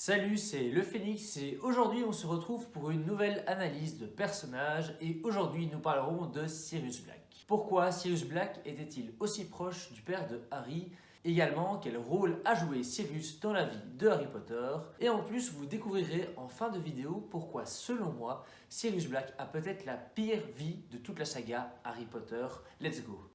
Salut, c'est le Phénix et aujourd'hui on se retrouve pour une nouvelle analyse de personnages et aujourd'hui nous parlerons de Sirius Black. Pourquoi Sirius Black était-il aussi proche du père de Harry? Également, quel rôle a joué Sirius dans la vie de Harry Potter? Et en plus, vous découvrirez en fin de vidéo pourquoi, selon moi, Sirius Black a peut-être la pire vie de toute la saga Harry Potter. Let's go!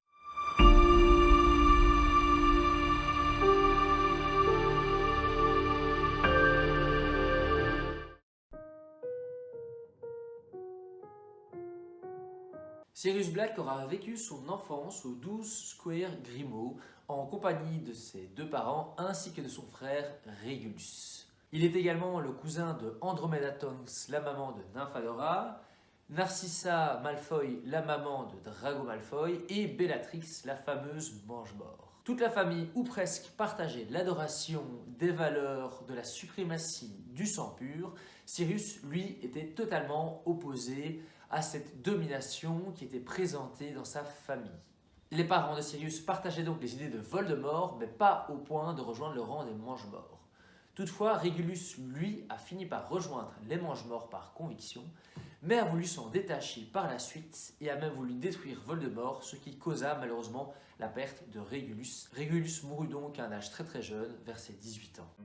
Sirius Black aura vécu son enfance au 12 Square Grimmauld en compagnie de ses deux parents ainsi que de son frère Regulus. Il est également le cousin de Andromeda Tonks, la maman de Nymphadora, Narcissa Malfoy, la maman de Drago Malfoy, et Bellatrix, la fameuse Mange-Mort. Toute la famille, ou presque, partageait l'adoration des valeurs de la suprématie du sang pur. Sirius, lui, était totalement opposé à cette domination qui était présentée dans sa famille. Les parents de Sirius partageaient donc les idées de Voldemort, mais pas au point de rejoindre le rang des Mange-Morts. Toutefois, Régulus, lui, a fini par rejoindre les Mange-Morts par conviction, mais a voulu s'en détacher par la suite et a même voulu détruire Voldemort, ce qui causa malheureusement la perte de Régulus. Régulus mourut donc à un âge très jeune, vers ses 18 ans.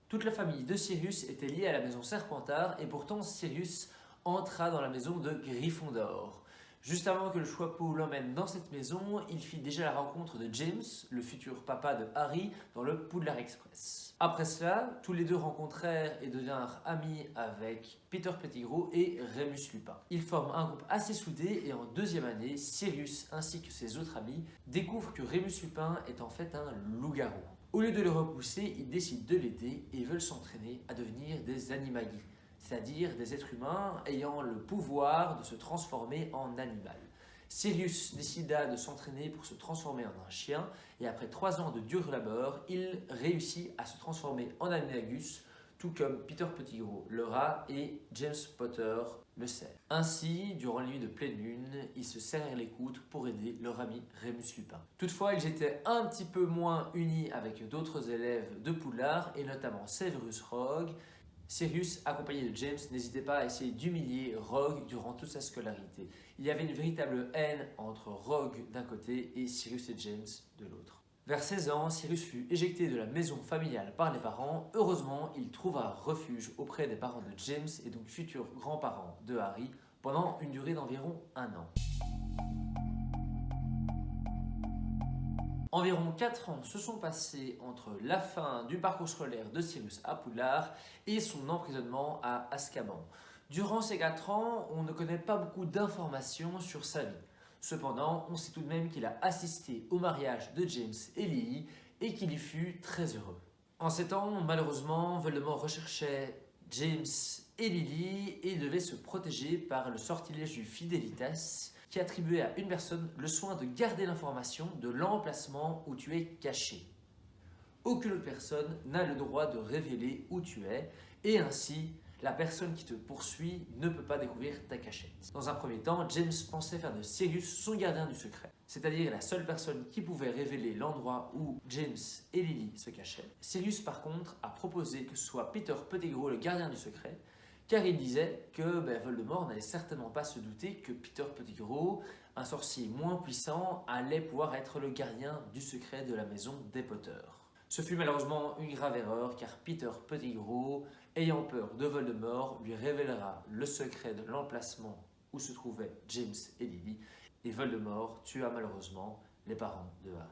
Toute la famille de Sirius était liée à la maison Serpentard et pourtant Sirius entra dans la maison de Gryffondor. Juste avant que le Choixpeau l'emmène dans cette maison, il fit déjà la rencontre de James, le futur papa de Harry, dans le Poudlard Express. Après cela, tous les deux rencontrèrent et devinrent amis avec Peter Pettigrew et Remus Lupin. Ils forment un groupe assez soudé et en deuxième année, Sirius ainsi que ses autres amis découvrent que Remus Lupin est en fait un loup-garou. Au lieu de le repousser, ils décident de l'aider et veulent s'entraîner à devenir des animagi, c'est-à-dire des êtres humains ayant le pouvoir de se transformer en animal. Sirius décida de s'entraîner pour se transformer en un chien et après 3 ans de dur labeur, il réussit à se transformer en animagus, tout comme Peter Pettigrew, le rat, et James Potter, le cerf. Ainsi, durant les nuits de pleine lune, ils se serrèrent les coudes pour aider leur ami Remus Lupin. Toutefois, ils étaient un petit peu moins unis avec d'autres élèves de Poudlard, et notamment Severus Rogue. Sirius, accompagné de James, n'hésitait pas à essayer d'humilier Rogue durant toute sa scolarité. Il y avait une véritable haine entre Rogue d'un côté et Sirius et James de l'autre. Vers 16 ans, Sirius fut éjecté de la maison familiale par les parents. Heureusement, il trouva refuge auprès des parents de James et donc futurs grands-parents de Harry pendant une durée d'environ 1 an. Environ 4 ans se sont passés entre la fin du parcours scolaire de Sirius à Poudlard et son emprisonnement à Azkaban. Durant ces 4 ans, on ne connaît pas beaucoup d'informations sur sa vie. Cependant, on sait tout de même qu'il a assisté au mariage de James et Lily et qu'il y fut très heureux. En ces temps, malheureusement, Voldemort recherchait James et Lily et devait se protéger par le sortilège du Fidelitas qui attribuait à une personne le soin de garder l'information de l'emplacement où tu es caché. Aucune autre personne n'a le droit de révéler où tu es et ainsi la personne qui te poursuit ne peut pas découvrir ta cachette. Dans un premier temps, James pensait faire de Sirius son gardien du secret, c'est-à-dire la seule personne qui pouvait révéler l'endroit où James et Lily se cachaient. Sirius par contre a proposé que ce soit Peter Pettigrew le gardien du secret, car il disait que Voldemort n'allait certainement pas se douter que Peter Pettigrew, un sorcier moins puissant, allait pouvoir être le gardien du secret de la maison des Potter. Ce fut malheureusement une grave erreur car Peter Pettigrew, ayant peur de Voldemort, lui révélera le secret de l'emplacement où se trouvaient James et Lily et Voldemort tua malheureusement les parents de Harry.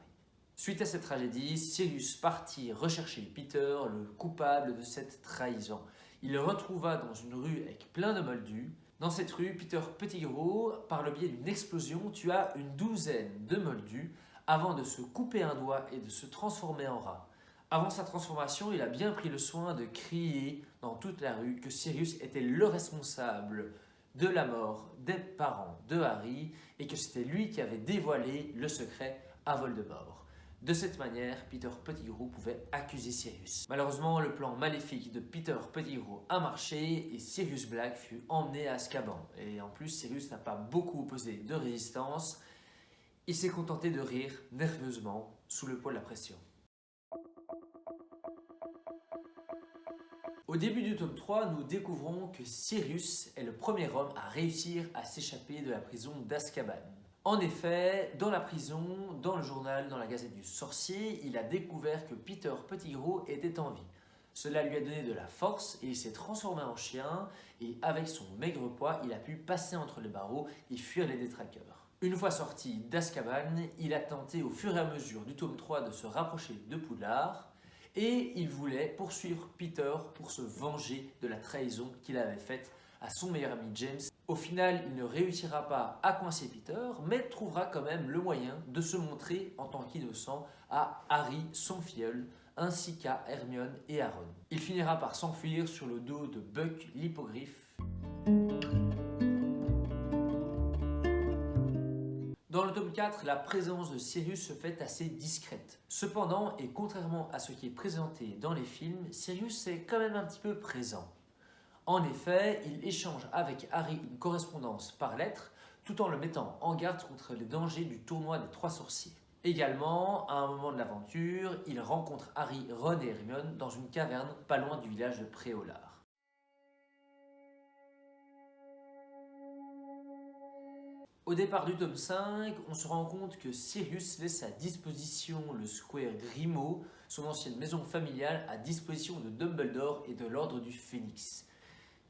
Suite à cette tragédie, Sirius partit rechercher Peter, le coupable de cette trahison. Il le retrouva dans une rue avec plein de moldus. Dans cette rue, Peter Pettigrew, par le biais d'une explosion, tua une douzaine de moldus avant de se couper un doigt et de se transformer en rat. Avant sa transformation, il a bien pris le soin de crier dans toute la rue que Sirius était le responsable de la mort des parents de Harry et que c'était lui qui avait dévoilé le secret à Voldemort. De cette manière, Peter Pettigrew pouvait accuser Sirius. Malheureusement, le plan maléfique de Peter Pettigrew a marché et Sirius Black fut emmené à Azkaban. Et en plus, Sirius n'a pas beaucoup opposé de résistance. Il s'est contenté de rire nerveusement sous le poids de la pression. Au début du tome 3, nous découvrons que Sirius est le premier homme à réussir à s'échapper de la prison d'Azkaban. En effet, dans la prison, dans le journal, dans la Gazette du Sorcier, il a découvert que Peter Pettigrew était en vie. Cela lui a donné de la force et il s'est transformé en chien et avec son maigre poids, il a pu passer entre les barreaux et fuir les détraqueurs. Une fois sorti d'Azkaban, il a tenté au fur et à mesure du tome 3 de se rapprocher de Poudlard et il voulait poursuivre Peter pour se venger de la trahison qu'il avait faite à son meilleur ami James. Au final, il ne réussira pas à coincer Peter, mais trouvera quand même le moyen de se montrer en tant qu'innocent à Harry, son filleul, ainsi qu'à Hermione et Ron. Il finira par s'enfuir sur le dos de Buck l'hippogriffe. Dans le tome 4, la présence de Sirius se fait assez discrète. Cependant, et contrairement à ce qui est présenté dans les films, Sirius est quand même un petit peu présent. En effet, il échange avec Harry une correspondance par lettre, tout en le mettant en garde contre les dangers du tournoi des Trois Sorciers. Également, à un moment de l'aventure, il rencontre Harry, Ron et Hermione dans une caverne pas loin du village de Préolard. Au départ du tome 5, on se rend compte que Sirius laisse à disposition le Square Grimmauld, son ancienne maison familiale, à disposition de Dumbledore et de l'Ordre du Phénix.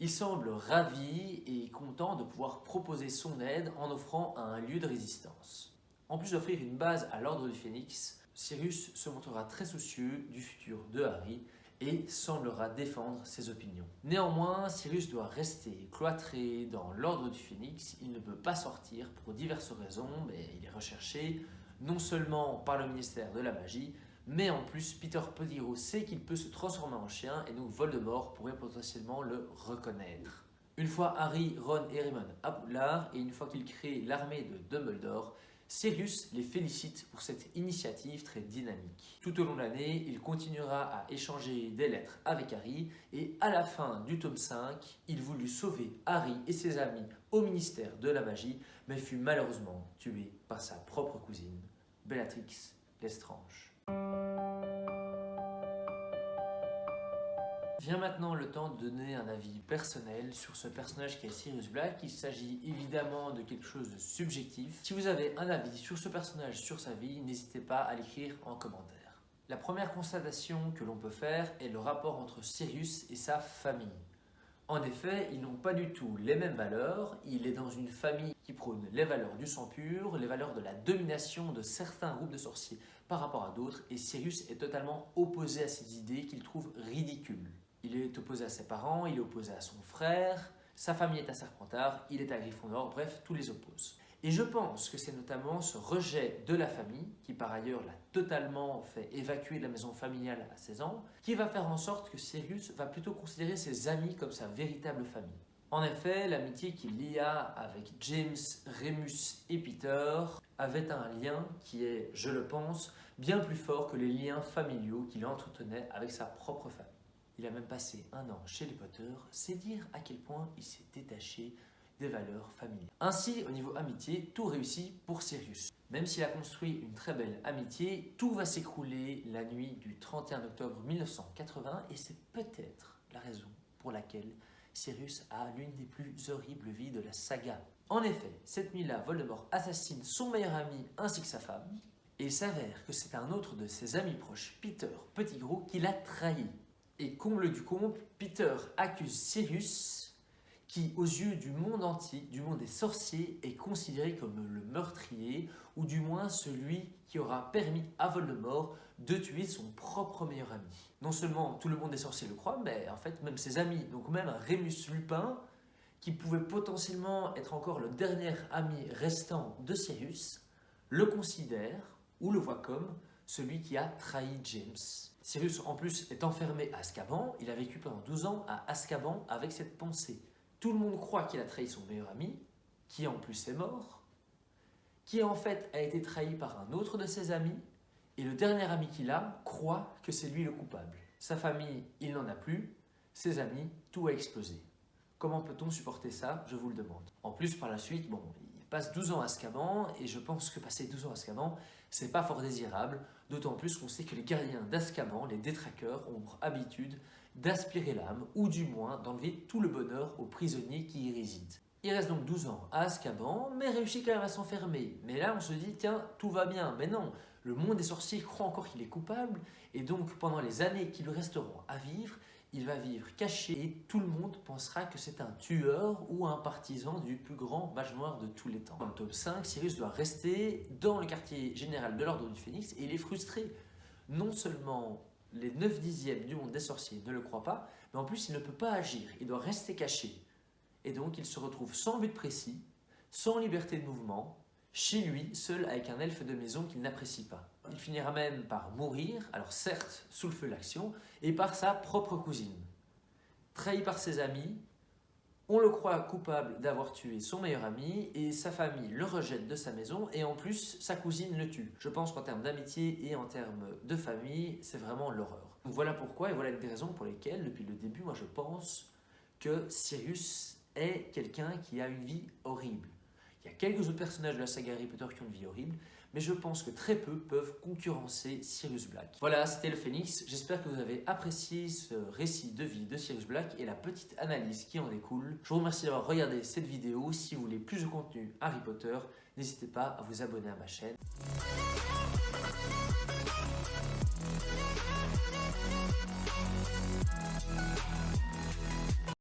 Il semble ravi et content de pouvoir proposer son aide en offrant un lieu de résistance. En plus d'offrir une base à l'Ordre du Phénix, Sirius se montrera très soucieux du futur de Harry et semblera défendre ses opinions. Néanmoins, Sirius doit rester cloîtré dans l'Ordre du Phénix. Il ne peut pas sortir pour diverses raisons, mais il est recherché non seulement par le ministère de la Magie, mais en plus, Peter Pettigrew sait qu'il peut se transformer en chien et donc Voldemort pourrait potentiellement le reconnaître. Une fois Harry, Ron et Hermione à Poudlard et une fois qu'il crée l'armée de Dumbledore, Sirius les félicite pour cette initiative très dynamique. Tout au long de l'année, il continuera à échanger des lettres avec Harry et à la fin du tome 5, il voulut sauver Harry et ses amis au ministère de la Magie, mais fut malheureusement tué par sa propre cousine, Bellatrix Lestrange. Vient maintenant le temps de donner un avis personnel sur ce personnage qui est Sirius Black. Il s'agit évidemment de quelque chose de subjectif. Si vous avez un avis sur ce personnage, sur sa vie, n'hésitez pas à l'écrire en commentaire. La première constatation que l'on peut faire est le rapport entre Sirius et sa famille. En effet, ils n'ont pas du tout les mêmes valeurs. Il est dans une famille qui prône les valeurs du sang pur, les valeurs de la domination de certains groupes de sorciers par rapport à d'autres, et Sirius est totalement opposé à ces idées qu'il trouve ridicules. Il est opposé à ses parents, il est opposé à son frère, sa famille est à Serpentard, il est à Gryffondor, bref, tout les oppose. Et je pense que c'est notamment ce rejet de la famille, qui par ailleurs l'a totalement fait évacuer de la maison familiale à 16 ans, qui va faire en sorte que Sirius va plutôt considérer ses amis comme sa véritable famille. En effet, l'amitié qu'il lia avec James, Remus et Peter avait un lien qui est, je le pense, bien plus fort que les liens familiaux qu'il entretenait avec sa propre famille. Il a même passé un an chez les Potter, c'est dire à quel point il s'est détaché des valeurs familiales. Ainsi, au niveau amitié, tout réussit pour Sirius. Même s'il a construit une très belle amitié, tout va s'écrouler la nuit du 31 octobre 1980 et c'est peut-être la raison pour laquelle Sirius a l'une des plus horribles vies de la saga. En effet, cette nuit-là, Voldemort assassine son meilleur ami ainsi que sa femme et il s'avère que c'est un autre de ses amis proches, Peter Pettigrew, qui l'a trahi. Et comble du comble, Peter accuse Sirius, qui aux yeux du monde entier, du monde des sorciers, est considéré comme le meurtrier, ou du moins celui qui aura permis à Voldemort de tuer son propre meilleur ami. Non seulement tout le monde des sorciers le croit, mais en fait même ses amis, donc même Rémus Lupin, qui pouvait potentiellement être encore le dernier ami restant de Sirius, le considère, ou le voit comme, celui qui a trahi James. Sirius, en plus, est enfermé à Azkaban. Il a vécu pendant 12 ans à Azkaban avec cette pensée. Tout le monde croit qu'il a trahi son meilleur ami, qui en plus est mort, qui en fait a été trahi par un autre de ses amis, et le dernier ami qu'il a croit que c'est lui le coupable. Sa famille, il n'en a plus. Ses amis, tout a explosé. Comment peut-on supporter ça? Je vous le demande. En plus, par la suite, passe 12 ans à Azkaban et je pense que passer 12 ans à Azkaban, c'est pas fort désirable, d'autant plus qu'on sait que les gardiens d'Azkaban, les détraqueurs, ont pour habitude d'aspirer l'âme ou du moins d'enlever tout le bonheur aux prisonniers qui y résident. Il reste donc 12 ans à Azkaban, mais réussit quand même à s'enfermer. Mais là, on se dit, tiens, tout va bien. Mais non, le monde des sorciers croit encore qu'il est coupable, et donc pendant les années qui lui resteront à vivre, il va vivre caché et tout le monde pensera que c'est un tueur ou un partisan du plus grand mage noir de tous les temps. Dans le tome 5, Sirius doit rester dans le quartier général de l'Ordre du Phénix et il est frustré. Non seulement les 9/10 du monde des sorciers ne le croient pas, mais en plus il ne peut pas agir, il doit rester caché. Et donc il se retrouve sans but précis, sans liberté de mouvement, chez lui, seul avec un elfe de maison qu'il n'apprécie pas. Il finira même par mourir, alors certes sous le feu de l'action, et par sa propre cousine. Trahi par ses amis, on le croit coupable d'avoir tué son meilleur ami, et sa famille le rejette de sa maison, et en plus sa cousine le tue. Je pense qu'en termes d'amitié et en termes de famille, c'est vraiment l'horreur. Donc voilà pourquoi, et voilà une des raisons pour lesquelles, depuis le début, moi je pense que Sirius est quelqu'un qui a une vie horrible. Il y a quelques autres personnages de la saga Harry Potter qui ont une vie horrible, mais je pense que très peu peuvent concurrencer Sirius Black. Voilà, c'était le Phénix. J'espère que vous avez apprécié ce récit de vie de Sirius Black et la petite analyse qui en découle. Je vous remercie d'avoir regardé cette vidéo. Si vous voulez plus de contenu Harry Potter, n'hésitez pas à vous abonner à ma chaîne.